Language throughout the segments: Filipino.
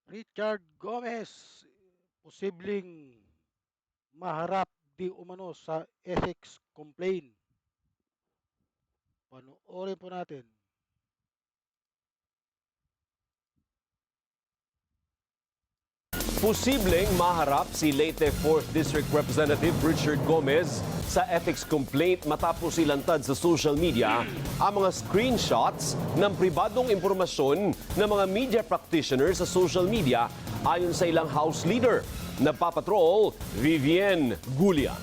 Richard Gomez, posibleng maharap di umano sa ethics complaint. Panoorin po natin. Posibleng maharap si Leyte 4th District Representative Richard Gomez sa ethics complaint matapos ilantad sa social media ang mga screenshots ng pribadong impormasyon ng mga media practitioners sa social media ayon sa ilang House leader. Nagpapatrol, Vivienne Gulia.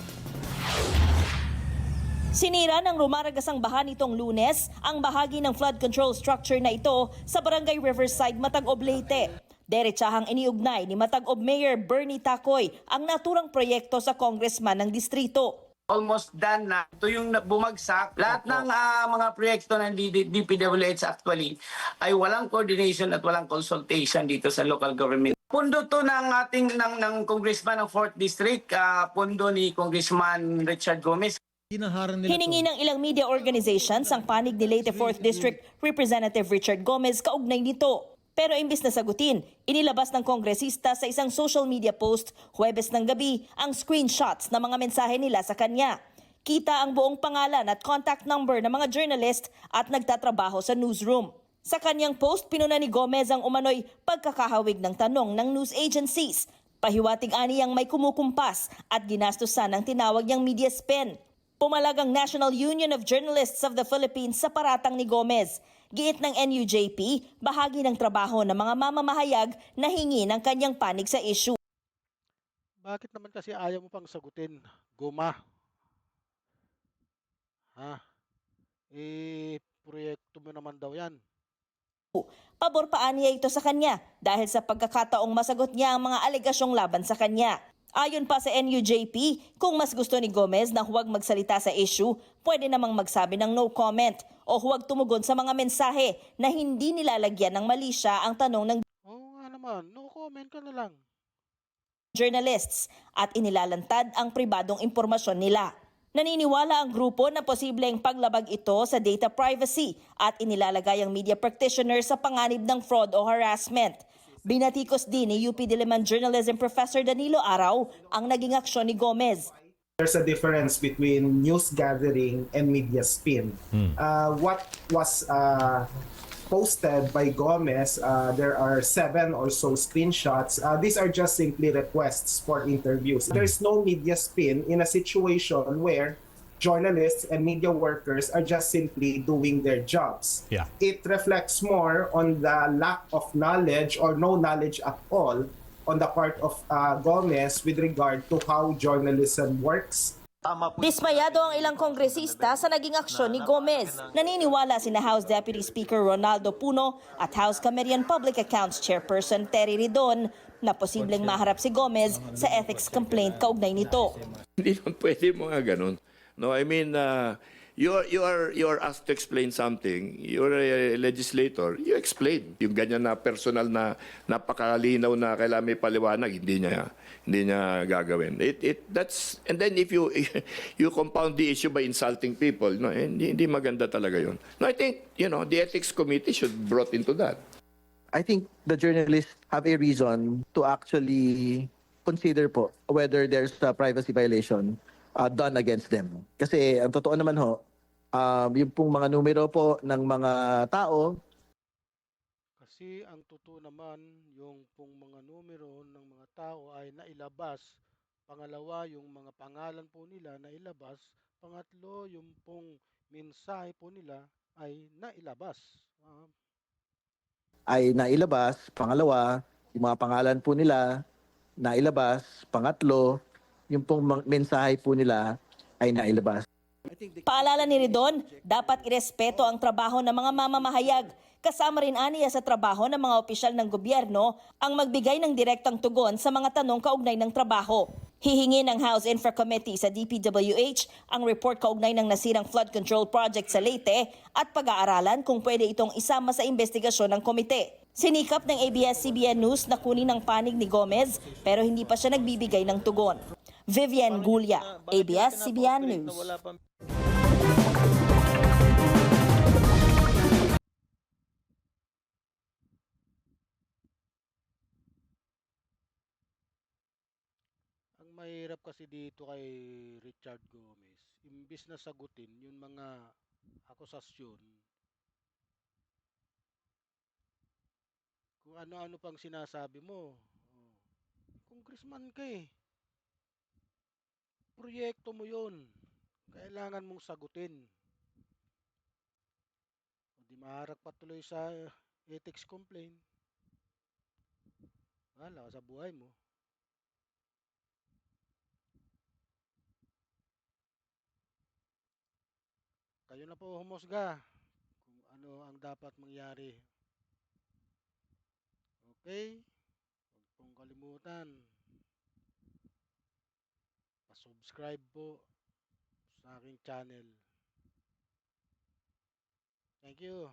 Sinira ng rumaragasang baha nitong Lunes ang bahagi ng flood control structure na ito sa Barangay Riverside, Matagob, Leyte. Deretsahang iniugnay ni Matagob Mayor Bernie Tacoy ang naturang proyekto sa congressman ng distrito. Almost done na. Ito yung bumagsak. Lahat ng mga proyekto ng DPWH actually ay walang coordination at walang consultation dito sa local government. Pundo to ng ating ng congressman ng 4th District, pundo ni Congressman Richard Gomez. Hiningi ng ilang media organizations ang panig ni Leyte 4th District Representative Richard Gomez kaugnay nito. Pero imbis na sagutin, inilabas ng kongresista sa isang social media post Huwebes ng gabi ang screenshots ng mga mensahe nila sa kanya. Kita ang buong pangalan at contact number ng mga journalist at nagtatrabaho sa newsroom. Sa kanyang post, pinuna ni Gomez ang umano'y pagkakahawig ng tanong ng news agencies. Pahiwatig aniyang may kumukumpas at ginastusan ng tinawag niyang media spin. Pumalag ang National Union of Journalists of the Philippines sa paratang ni Gomez. Giit ng NUJP, bahagi ng trabaho ng mga mamamahayag na hingi ng kanyang panig sa issue. Bakit naman kasi ayaw mo pang sagutin, Goma? Proyekto mo naman daw yan. Pabor pa aniya ito sa kanya dahil sa pagkakataong masagot niya ang mga alegasyong laban sa kanya. Ayon pa sa NUJP, kung mas gusto ni Gomez na huwag magsalita sa issue, pwede namang magsabi ng no comment o huwag tumugon sa mga mensahe na hindi nilalagyan ng mali siya ang tanong ng Oo nga naman, no comment ka na lang. journalists at inilalantad ang pribadong impormasyon nila. Naniniwala ang grupo na posibleng paglabag ito sa data privacy at inilalagay ang media practitioners sa panganib ng fraud o harassment. Binatikos din ni UP Diliman Journalism Professor Danilo Araw ang naging aksyon ni Gomez. There's a difference between news gathering and media spin. What was posted by Gomez, there are 7 or so screenshots. These are just simply requests for interviews. There's no media spin in a situation where journalists and media workers are just simply doing their jobs. Yeah. It reflects more on the lack of knowledge or no knowledge at all on the part of Gomez with regard to how journalism works. Dismayado ang ilang kongresista sa naging aksyon ni Gomez. Naniniwala sina House Deputy Speaker Ronaldo Puno at House Committee on Public Accounts Chairperson Terry Ridon na posibleng maharap si Gomez sa ethics complaint kaugnay nito. Hindi naman pwede mga ganun. No, I mean, you are asked to explain something. You're a legislator. You explain. Yung ganyan na personal na napakalinaw na kailangan may paliwanag, hindi niya gagawin. That's and then if you you compound the issue by insulting people, no, hindi maganda talaga 'yon. No, I think, the ethics committee should brought into that. I think the journalists have a reason to actually consider po whether there's a privacy violation done against them. Kasi ang totoo naman ho, yung pong mga numero po ng mga tao. Kasi ang totoo naman, yung pong mga numero ng mga tao ay nailabas. Pangalawa, yung mga pangalan po nila nailabas. Pangatlo, yung pong mensahe po nila ay nailabas. Pangalawa, yung mga pangalan po nila nailabas. Pangatlo, yung pong mensahe po nila ay nailabas. Paalala ni Ridon, dapat irespeto ang trabaho ng mga mamamahayag. Kasama rin aniya sa trabaho ng mga opisyal ng gobyerno ang magbigay ng direktang tugon sa mga tanong kaugnay ng trabaho. Hihingi ng House Infra Committee sa DPWH ang report kaugnay ng nasirang flood control project sa Leyte at pag-aaralan kung pwede itong isama sa investigasyon ng komite. Sinikap ng ABS-CBN News na kunin ang panig ni Gomez pero hindi pa siya nagbibigay ng tugon. Vivienne Gulia, ABS-CBN News. mahirap kasi dito kay Richard Gomez, imbis na sagutin yung mga akusasyon, kung ano-ano pang sinasabi mo. Oh, congressman ka eh. Proyekto mo yun. Kailangan mong sagutin. O di maharap pa tuloy sa ethics complaint. Wala ka sa buhay mo. Kayo na po humusga kung ano ang dapat mangyari. Okay? Huwag pong kalimutan. Pa-subscribe po sa aking channel. Thank you.